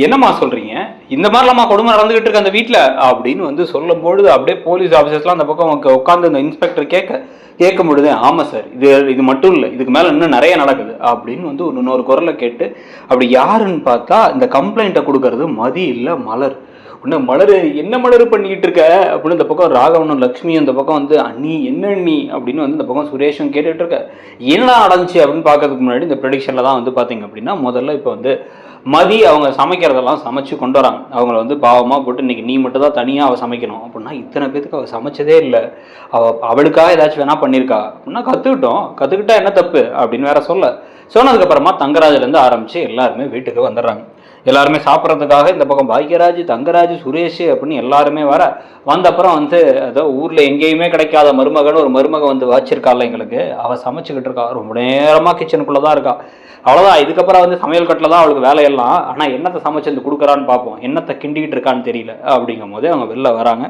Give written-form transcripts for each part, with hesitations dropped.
என்னம்மா சொல்றீங்க, இந்த மாதிரிலாமா கொடுமை நடந்துகிட்டு இருக்கு அந்த வீட்டில் அப்படின்னு வந்து சொல்லும் பொழுது அப்படியே போலீஸ் ஆஃபீஸர்ஸ்லாம் அந்த பக்கம் உட்காந்து அந்த இன்ஸ்பெக்டர் கேட்கும் பொழுது, ஆமாம் சார், இது மட்டும் இல்லை, இதுக்கு மேலே இன்னும் நிறைய நடக்குது அப்படின்னு வந்து இன்னொரு குரலை கேட்டு அப்படி யாருன்னு பார்த்தா இந்த கம்ப்ளைண்ட்டை கொடுக்கறது மதி இல்லை மலர். உன்ன மலர் என்ன மலர் பண்ணிக்கிட்டு இருக்க அப்படின்னு இந்த பக்கம் ராகவனும் லக்ஷ்மியும் இந்த பக்கம் வந்து அண்ணி என்ன அண்ணி அப்படின்னு வந்து இந்த பக்கம் சுரேஷும் கேட்டுட்டு இருக்க. என்ன நடந்துச்சு அப்படின்னு பார்க்கறதுக்கு முன்னாடி இந்த ப்ரெடிக்ஷனில் தான் வந்து பார்த்தீங்க அப்படின்னா முதல்ல இப்போ வந்து மதி அவங்க சமைக்கிறதெல்லாம் சமைச்சு கொண்டு வராங்க. அவங்கள வந்து பாவமாக போட்டு இன்றைக்கி நீ மட்டும் தான் தனியாக அவள் சமைக்கணும் அப்படின்னா இத்தனை பேத்துக்கு அவள் சமைச்சதே இல்லை, அவளுக்காக ஏதாச்சும் வேணா பண்ணியிருக்கா அப்படின்னா கற்றுக்கிட்டா என்ன தப்பு அப்படின்னு வேற சொன்னதுக்கப்புறமா தங்கராஜ்லேருந்து ஆரம்பித்து எல்லாருமே வீட்டுக்கு வந்துடுறாங்க. எல்லாருமே சாப்பிட்றதுக்காக இந்த பக்கம் பாக்கியராஜ், தங்கராஜ், சுரேஷ் அப்படின்னு எல்லாருமே வந்த அப்புறம் வந்து ஏதோ ஊரில் எங்கேயுமே கிடைக்காத மருமகன் ஒரு மருமகன் வந்து வச்சிருக்காள் எங்களுக்கு, அவள் சமைச்சுக்கிட்டு இருக்கா, ரொம்ப நேரமாக கிச்சனுக்குள்ளே தான் இருக்கா, அவ்வளோதான். இதுக்கப்புறம் வந்து சமையல் கட்டில் தான் அவளுக்கு வேலையெல்லாம், ஆனால் என்னத்தை சமைச்சு வந்து கொடுக்குறான்னு பார்ப்போம், என்னத்தை கிண்டிக்கிட்டு இருக்கான்னு தெரியல அப்படிங்கும் போதே அவங்க வெளில வராங்க.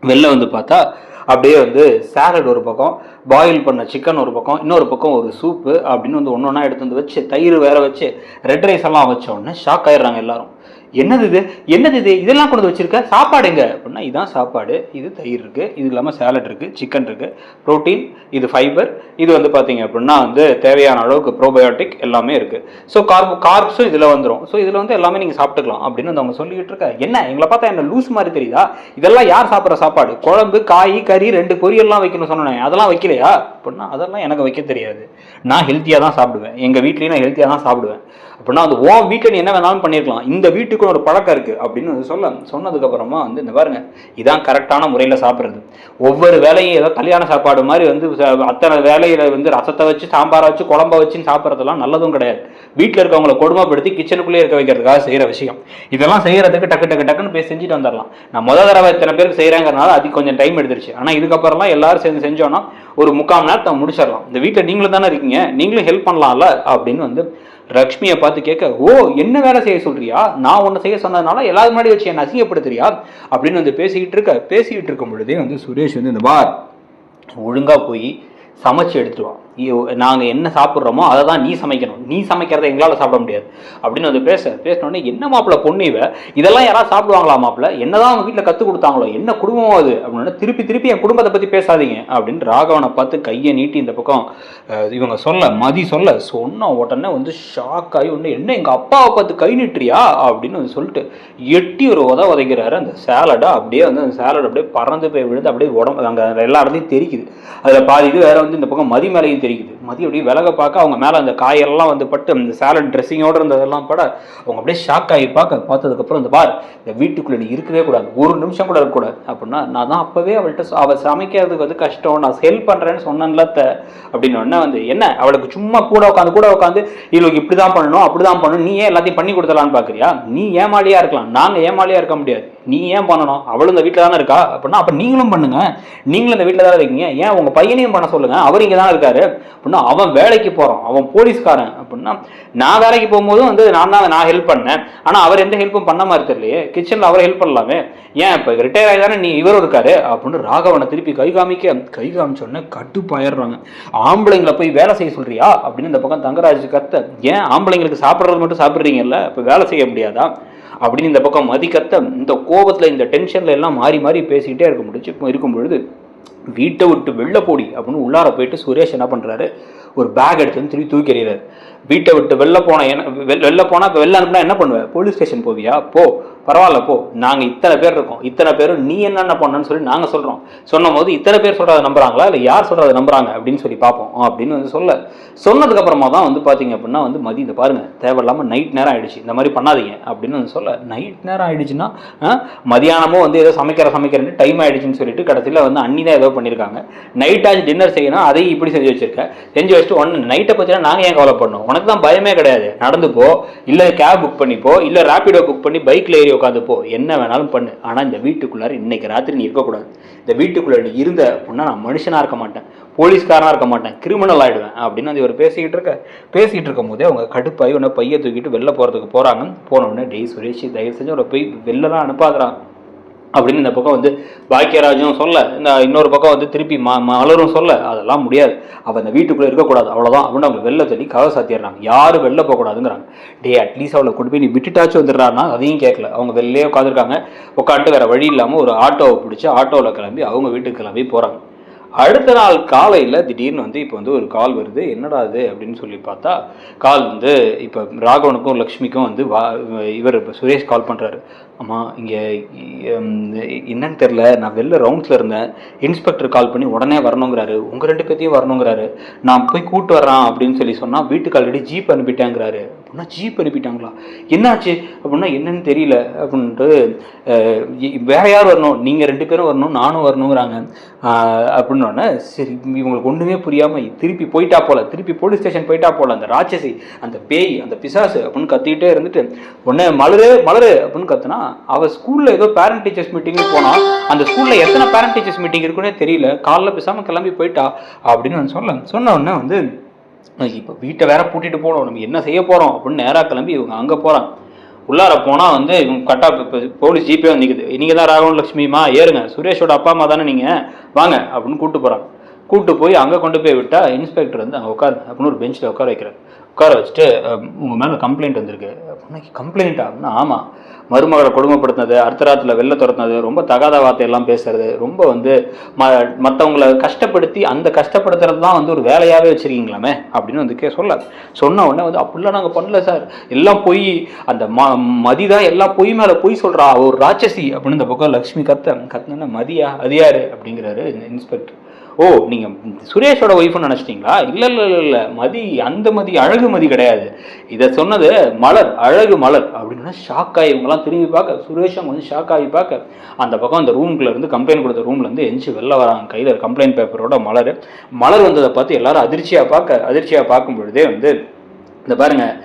வெளில வந்து பார்த்தா அப்படியே வந்து சாலட் ஒரு பக்கம், பாயில் பண்ண சிக்கன் ஒரு பக்கம், இன்னொரு பக்கம் ஒரு சூப்பு அப்படின்னு வந்து ஒன்று ஒன்றா எடுத்து வந்து வச்சு தயிர் வேற வச்சு ரெட் ரைஸ் எல்லாம் வச்ச உடனே ஷாக் ஆயிடுறாங்க எல்லாரும். என்னது இது இதெல்லாம் கொண்டு வச்சிருக்க, சாப்பாடு எங்க அப்படின்னா இதான் சாப்பாடு, இது தயிர் இருக்குது, இது இல்லாமல் சேலட் இருக்குது, சிக்கன் இருக்குது, ப்ரோட்டீன், இது ஃபைபர், இது வந்து பார்த்தீங்க அப்படின்னா வந்து தேவையான அளவுக்கு ப்ரோபயோட்டிக் எல்லாமே இருக்குது. ஸோ கார்ப்ஸும் இதில் வந்துடும். ஸோ இதில் வந்து எல்லாமே நீங்கள் சாப்பிட்டுக்கலாம் அப்படின்னு வந்து அவங்க சொல்லிக்கிட்டு இருக்க. என்ன எங்களை பார்த்தா என்ன லூஸ் மாதிரி தெரியுதா, இதெல்லாம் யார் சாப்பிட்ற சாப்பாடு, குழம்பு காய் கறி 2 பொரியல்லாம் வைக்கணும்னு சொன்னேன், அதெல்லாம் வைக்கலையா அப்படின்னா அதெல்லாம் எனக்கு வைக்க தெரியாது, நான் ஹெல்த்தியாக தான் சாப்பிடுவேன், எங்கள் வீட்லேயும் நான் ஹெல்த்தியாக தான் சாப்பிடுவேன் அப்படின்னா அது உன் வீட்டில் நீ என்ன வேணாலும் பண்ணியிருக்கலாம், இந்த வீட்டுக்கு ஒரு பழக்கம் இருக்குது அப்படின்னு சொன்னதுக்கப்புறமா வந்து இந்த பாருங்க இதான் கரெக்டான முறையில் சாப்பிட்றது. ஒவ்வொரு வேலையும் ஏதோ கல்யாண சாப்பாடு மாதிரி வந்து அத்தனை வேலையில் வந்து ரசத்தை வச்சு சாம்பாரை வச்சு குழம்ப வச்சுன்னு சாப்பிட்றதுலாம் நல்லதும் கிடையாது. வீட்டில் இருக்கவங்களை கொடுமைப்படுத்தி கிச்சனுக்குள்ளேயே இருக்க வைக்கிறதுக்காக செய்கிற விஷயம். இதெல்லாம் செய்கிறதுக்கு டக்குன்னு போய் செஞ்சுட்டு வந்துடலாம். நான் முதல் தடவை இத்தனை பேருக்கு செய்கிறாங்கிறனால அதுக்கு கொஞ்சம் டைம் எடுத்துருச்சு. ஆனால் இதுக்கப்புறம்லாம் எல்லாரும் சேர்ந்து செஞ்சோன்னா ஒரு 3/4 மணி நேரத்தை முடிச்சிடலாம். இந்த வீட்டில் நீங்களும் தானே இருக்கீங்க, நீங்களும் ஹெல்ப் பண்ணலாம்ல அப்படின்னு வந்து லக்ஷ்மியை பார்த்து கேட்க, ஓ என்ன வேலை செய்ய சொல்றியா, நான் ஒன்று செய்ய சொன்னதுனால எல்லாரும் முன்னாடி வச்சு என்ன அசிங்கப்படுத்துறியா அப்படின்னு வந்து பேசிக்கிட்டு இருக்கும் பொழுதே வந்து சுரேஷ் வந்து இந்த பார் ஒழுங்காக போய் சமைச்சு எடுத்துட்டு வா, நாங்கள் என்ன சாப்பிட்றோமோ அதை தான் நீ சமைக்கணும், நீ சமைக்கிறத எங்களால் சாப்பிட முடியாது அப்படின்னு வந்து பேசினோடனே என்ன மாப்பிள்ள பொண்ணுவ இதெல்லாம் யாராவது சாப்பிடுவாங்களா மாப்பிள்ள, என்னதான் அவங்க வீட்டில் கற்றுக் கொடுத்தாங்களோ, என்ன குடும்பம் அது அப்படின்னு திருப்பி என் குடும்பத்தை பற்றி பேசாதீங்க அப்படின்னு ராகவனை பார்த்து கையை நீட்டி இந்த பக்கம் இவங்க மதி சொன்ன உடனே வந்து ஷாக் ஆகி ஒன்று என்ன எங்கள் அப்பாவை பார்த்து கை நீட்டுறியா அப்படின்னு வந்து சொல்லிட்டு எட்டி ஒரு உதைக்கிறாரு. அந்த சேலடை அப்படியே வந்து அந்த சேலட் அப்படியே பறந்து போய் விழுந்து அப்படியே உடம்பு அங்கே எல்லா இடத்துலையும் தெரிக்குது. அதில் பாதி இது வேற வந்து இந்த பக்கம் மதி மேலேயும் தெரிக்குது. மதி அப்படியே விலக பார்க்க அவங்க மேலே அந்த காயெல்லாம் வந்து பட்டு அந்த சேலட் ட்ரெஸ்ஸிங்கோடு இருந்ததெல்லாம் பட அவங்க அப்படியே ஷாக் ஆகி பார்த்ததுக்கப்புறம் இந்த பார் இந்த வீட்டுக்குள்ளே நீ இருக்கவே கூடாது, ஒரு நிமிஷம் கூட இருக்கக்கூடாது அப்படின்னா நான் தான் அப்போவே அவள் சமைக்கிறதுக்கு வந்து கஷ்டம், நான் ஹெல்ப் பண்ணுறேன்னு சொன்னேன்ல அப்படின்னு ஒன்று வந்து என்ன அவளுக்கு சும்மா கூட உட்காந்து இவளுக்கு இப்படி தான் பண்ணணும் அப்படி தான் பண்ணணும், நீ ஏன் எல்லாத்தையும் பண்ணி கொடுத்தலான்னு பார்க்குறியா, நீ ஏமாளியாக இருக்கலாம், நாங்கள் ஏமாளியாக இருக்க முடியாது, நீ ஏன் பண்ணணும், அவளும் இந்த வீட்டில் தானே இருக்கா அப்படின்னா அப்போ நீங்களும் பண்ணுங்க, நீங்களும் இந்த வீட்டில் தானே இருக்கீங்க, ஏன் உங்கள் பையனையும் பண்ண சொல்லுங்கள், அவர் இங்கே தானே இருக்காரு அப்படின்னா அவன் வேலைக்கு போகிறான், அவன் போலீஸ்காரன் அப்படின்னா நான் வேலைக்கு போகும்போதும் வந்து நான் ஹெல்ப் பண்ணேன், ஆனால் அவர் எந்த ஹெல்ப்பும் பண்ண மாதிரி தெரியலையே, கிச்சனில் அவரை ஹெல்ப் பண்ணலாமே, ஏன் இப்போ ரிட்டையர் ஆகி தானே நீ இவரும் இருக்காரு அப்படின்னு ராகவனை திருப்பி கை காமிச்சோடனே கட்டுப்பாயிடுறாங்க. ஆம்பளைங்களை போய் வேலை செய்ய சொல்றியா அப்படின்னு இந்த பக்கம் தங்கராஜ் கத்த, ஏன் ஆம்பளைங்களுக்கு சாப்பிட்றது மட்டும் சாப்பிட்றீங்கல்ல இப்போ வேலை செய்ய முடியாதா அப்படின்னு இந்த பக்கம் மதி கத்த. இந்த கோபத்தில் இந்த டென்ஷனில் எல்லாம் மாறி பேசிக்கிட்டே இருக்கும் பொழுது வீட்டை விட்டு வெளில போடி அப்படின்னு உள்ளார போயிட்டு சுரேஷ் என்ன பண்ணுறாரு, ஒரு பேக் எடுத்து வந்து திருப்பி தூக்கி எறிகிறார். வீட்டை விட்டு வெளில போனால் இப்போ வெளில அனுப்புனா என்ன பண்ணுவேன், போலீஸ் ஸ்டேஷன் போவியா, போ பரவாயில்ல போ, நாங்கள் இத்தனை பேர் இருக்கோம், இத்தனை பேரும் நீ என்னென்ன பண்ணன்னு சொல்லி நாங்கள் சொல்கிறோம், சொன்னும் போது இத்தனை பேர் சொல்கிறத நம்புறாங்களா இல்லை யார் சொல்கிறத நம்புறாங்க அப்படின்னு சொல்லி பார்ப்போம் அப்படின்னு வந்து சொன்னதுக்கப்புறமா தான் வந்து பார்த்தீங்க அப்படின்னா வந்து மதி இந்த பாருங்கள் தேவையில்லாமல் நைட் நேரம் ஆகிடுச்சு, இந்த மாதிரி பண்ணாதீங்க அப்படின்னு வந்து நைட் நேரம் ஆகிடுச்சுன்னா மதியானமும் வந்து ஏதோ சமைக்கிறேன் டைம் ஆகிடுச்சுன்னு சொல்லிட்டு கடைசியில் வந்து அன்னி தான் ஏதோ பண்ணியிருக்காங்க, நைட் ஆச்சு டின்னர் செய்யணும் அதையும் இப்படி செஞ்சு வச்சுட்டு ஒன்று நைட்டை பற்றினா நாங்கள் ஏன் கவலை பண்ணோம், உனக்கு தான் பயமே கிடையாது, நடந்து போ, இல்லை கேப் புக் பண்ணிப்போ, இல்லை ரேபிடோ புக் பண்ணி பைக்கில் ஏறி உட்காந்து போ, என்ன வேணாலும் பண்ணு, ஆனால் இந்த வீட்டுக்குள்ளார இன்னைக்கு ராத்திரி நீ இருக்கக்கூடாது, இந்த வீட்டுக்குள்ள நீ இருந்த அப்படின்னா நான் மனுஷனாக இருக்க மாட்டேன், போலீஸ்காரனாக இருக்க மாட்டேன், கிரிமினல் ஆகிடுவேன் அப்படின்னு வந்து இவர் பேசிக்கிட்டு இருக்கும் போதே அவங்க கடுப்பாகி உன்னை பையை தூக்கிட்டு வெளில போகிறதுக்கு போகிறாங்க. போனவுடனே டெய் சுரேஷ் தயவு செஞ்சு அவரை போய் வெளிலலாம் அனுப்பாதுறான் அப்படின்னு இந்த பக்கம் வந்து பாக்கியராஜும் சொல்ல, இந்த இன்னொரு பக்கம் வந்து திருப்பி மலரும் சொல்ல, அதெல்லாம் முடியாது, அவள் அந்த வீட்டுக்குள்ளே இருக்கக்கூடாது அவ்வளோதான் அப்படின்னு அவங்க வெளில சொல்லி கதை சாத்திடுறாங்க. யாரும் வெளில போகக்கூடாதுங்கிறாங்க. அட்லீஸ்ட் அவளை கொண்டு போய் நீ விட்டுட்டாச்சும் வந்துடுறான்னா அதையும் கேட்கல. அவங்க வெளிலே உட்காந்துருக்காங்க. உட்காந்துட்டு வேறு வழி இல்லாமல் ஒரு ஆட்டோவை பிடிச்சி ஆட்டோவில் கிளம்பி அவங்க வீட்டுக்கு கிளம்பி போகிறாங்க. அடுத்த நாள் காலையில் திடீர்னு வந்து இப்போ வந்து ஒரு கால் வருது. என்னடா அது அப்படின்னு சொல்லி பார்த்தா, கால் வந்து இப்போ ராகவனுக்கும் லக்ஷ்மிக்கும் வந்து இவர் இப்போ சுரேஷ் கால் பண்ணுறாரு. ஆமாம், இங்கே என்னன்னு தெரில, நான் வெளில ரவுண்ட்ஸில் இருந்தேன், இன்ஸ்பெக்டர் கால் பண்ணி உடனே வரணுங்கிறாரு, உங்கள் 2 பேர்த்தையும் வரணுங்கிறாரு, நான் போய் கூப்பிட்டு வர்றேன் அப்படின்னு சொல்லி சொன்னால் வீட்டுக்கு ஆல்ரெடி ஜீப் அனுப்பிட்டாங்கிறாரு. அப்படின்னா ஜீப் அனுப்பிட்டாங்களா, என்னாச்சு அப்படின்னா என்னன்னு தெரியல அப்படின்ட்டு, வேற யார் வரணும், நீங்கள் 2 பேரும் வரணும், நானும் வரணுங்கிறாங்க அப்படின்னோடனே சரி இவங்களுக்கு ஒன்றுமே புரியாமல் திருப்பி போயிட்டா போல, திருப்பி போலீஸ் ஸ்டேஷன் போயிட்டா போல, அந்த ராட்சசி, அந்த பேய், அந்த பிசாசு அப்படின்னு கத்திக்கிட்டே இருந்துட்டு உடனே மலரு மலரு அப்படின்னு கத்துனா, அவள் ஸ்கூலில் ஏதோ பேரண்ட் டீச்சர்ஸ் மீட்டிங்கு போனால் அந்த ஸ்கூலில் எத்தனை பேரண்ட் டீச்சர்ஸ் மீட்டிங் இருக்குன்னே தெரியல, காலைல பேசாமல் கிளம்பி போயிட்டா அப்படின்னு நான் சொன்ன உடனே வந்து இப்போ வீட்டை வேற பூட்டிட்டு போகணும், நம்ம என்ன செய்ய போகிறோம் அப்படின்னு நேராக கிளம்பி இவங்க அங்கே போகிறாங்க. உள்ளார போனால் வந்து இவங்க கரெக்டாக இப்போ போலீஸ் ஜீப்பே வந்து நிற்குது. நீங்கள் தான் ராகவன் லட்சுமிமா, ஏறுங்க, சுரேஷோட அப்பா அம்மா தானே நீங்கள், வாங்க அப்படின்னு கூப்பிட்டு போகிறாங்க. கூப்பிட்டு போய் அங்கே கொண்டு போய் விட்டால் இன்ஸ்பெக்டர் வந்து அங்கே உட்காரு அப்படின்னு ஒரு பெஞ்சில் உட்கார வைக்கிறார். உட்கார வச்சுட்டு உங்கள் மேலே கம்ப்ளைண்ட் வந்திருக்கு அப்படின்னா, கம்ப்ளைண்ட்டா அப்படின்னா, ஆமாம், மருமகளை கொடுமைப்படுத்தினது, அர்த்தராத்தில் வெளில துரத்துனது, ரொம்ப தகாத வார்த்தையெல்லாம் பேசுறது, ரொம்ப வந்து மற்றவங்களை கஷ்டப்படுத்தி அந்த கஷ்டப்படுத்துறது தான் வந்து ஒரு வேலையாகவே வச்சுருக்கீங்களாமே அப்படின்னு வந்து சொன்ன உடனே வந்து அப்படிலாம் நாங்கள் பண்ணல சார், எல்லாம் பொய், அந்த மதி தான் எல்லாம் பொய் மேலே பொய் சொல்கிறா, ஒரு ராட்சசி அப்படின்னு இந்த பக்கம் லக்ஷ்மி கத்துனா, மதியா அது யாரு அப்படிங்கிறாரு இன்ஸ்பெக்டர். ஓ, நீங்கள் சுரேஷோட ஒய்ஃப்னு நினச்சிட்டிங்களா? இல்லை இல்லை இல்லை இல்லை, மதி, அந்த மதி அழகு மதி கிடையாது, இதை சொன்னது மலர், அழகு மலர் அப்படின்னா ஷாக் ஆகி இவங்கெல்லாம் திரும்பி பார்க்க, சுரேஷும் கொஞ்சம் ஷாக் ஆகி பார்க்க, அந்த பக்கம் அந்த ரூம்குள்ளே இருந்து கம்ப்ளைண்ட் கொடுத்த ரூம்லேருந்து எஞ்சி வெளில வராங்க, கையில் கம்ப்ளைண்ட் பேப்பரோட மலர் வந்ததை பார்த்து எல்லாரும் அதிர்ச்சியாக பார்க்கும் பொழுதே வந்து, இந்த பாருங்கள்,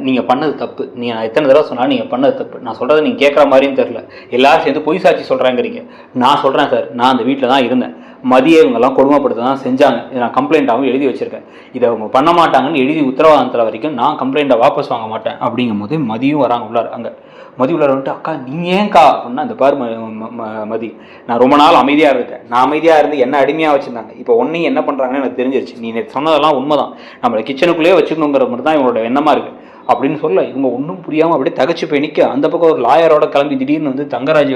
நீங்கள் பண்ணது தப்பு, நீங்கள் எத்தனை தடவை சொன்னாலும் நீங்கள் பண்ணது தப்பு, நான் சொல்கிறத நீங்கள் கேட்குற மாதிரியும் தெரில, எல்லாரும் சேர்ந்து பொய் சாட்சி சொல்கிறாங்கிறீங்க, நான் சொல்கிறேன் சார், நான் அந்த வீட்டில் தான் இருந்தேன், மதியம் இவங்கெல்லாம் கொடுமைப்படுத்த தான் செஞ்சாங்க, நான் கம்ப்ளைண்ட்டாகவும் எழுதி வச்சுருக்கேன், இதை அவங்க பண்ண மாட்டாங்கன்னு எழுதி உத்தரவாதத்தில் வரைக்கும் நான் கம்ப்ளைண்ட்டை வாபஸ் வாங்க மாட்டேன் அப்படிங்கும் போது மதியும் வராங்க உள்ளார். அங்கே மதி உள்ளார் வந்துட்டு, அக்கா நீங்கள் ஏன்க்கா அப்படின்னா, இந்த பாரு மதி, நான் ரொம்ப நாள் அமைதியாக இருந்தேன், நான் அமைதியாக இருந்து என்ன அடிமையாக வச்சுருந்தாங்க, இப்போ ஒன்றையும் என்ன பண்ணுறாங்கன்னு எனக்கு தெரிஞ்சிருச்சு, நீ சொன்னதெல்லாம் உண்மைதான், நம்மளை கிச்சனுக்குள்ளேயே வச்சுக்கணுங்கிற மாதிரி தான் இவங்களோட எண்ணமாக இருக்குது அப்படின்னு சொல்ல, இவங்க ஒன்றும் புரியாமல் அப்படியே தகச்சு போய் நிற்க, அந்த பக்கம் ஒரு லாயரோட கிளம்பி திடீர்னு வந்து தங்கராஜ்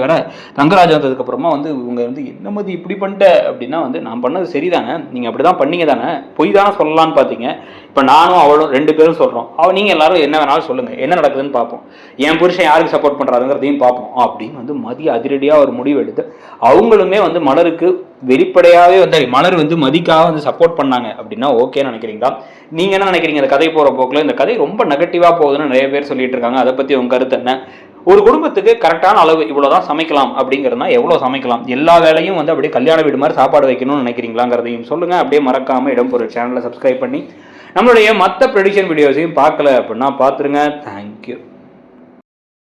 வந்ததுக்கப்புறமா வந்து இவங்க வந்து என்ன மதி இப்படி பண்ணிட்ட அப்படின்னா வந்து, நான் பண்ணது சரிதானே, நீங்கள் அப்படி தான் பண்ணீங்க தானே, பொய் தானே சொல்லலான்னு பார்த்தீங்க, இப்போ நானும் அவளும் 2 பேரும் சொல்கிறோம், நீங்கள் எல்லாரும் என்ன வேணாலும் சொல்லுங்கள், என்ன நடக்குதுன்னு பார்ப்போம், என் புருஷன் யாருக்கு சப்போர்ட் பண்ணுறாருங்கிறதையும் பார்ப்போம் அப்படின்னு வந்து மதி அதிரடியாக ஒரு முடிவு எடுத்து, அவங்களுமே வந்து மலருக்கு வெளிப்படையாகவே வந்து மலர் வந்து மதிக்காக வந்து சப்போர்ட் பண்ணாங்க அப்படின்னா ஓகேன்னு நினைக்கிறீங்களா? நீங்கள் என்ன நினைக்கிறீங்க? இந்த கதை போகிற போக்கில் இந்த கதை ரொம்ப நெகட்டிவாக போகுதுன்னு நிறைய பேர் சொல்லிட்டு இருக்காங்க. அதை பற்றி உங்கள் கருத்து என்ன? ஒரு குடும்பத்துக்கு கரெக்டான அளவு இவ்வளோதான் சமைக்கலாம் அப்படிங்கிறதுனா எவ்வளோ சமைக்கலாம்? எல்லா வேலையும் வந்து அப்படியே கல்யாண வீடு மாதிரி சாப்பாடு வைக்கணும்னு நினைக்கிறீங்களாங்கிறதையும் சொல்லுங்கள். அப்படியே மறக்காமல் இடம் பொருள் சேனலை சப்ஸ்கிரைப் பண்ணி நம்மளுடைய மற்ற ப்ரெடிக்ஷன் வீடியோஸையும் பார்க்கல அப்படின்னா பார்த்துருங்க.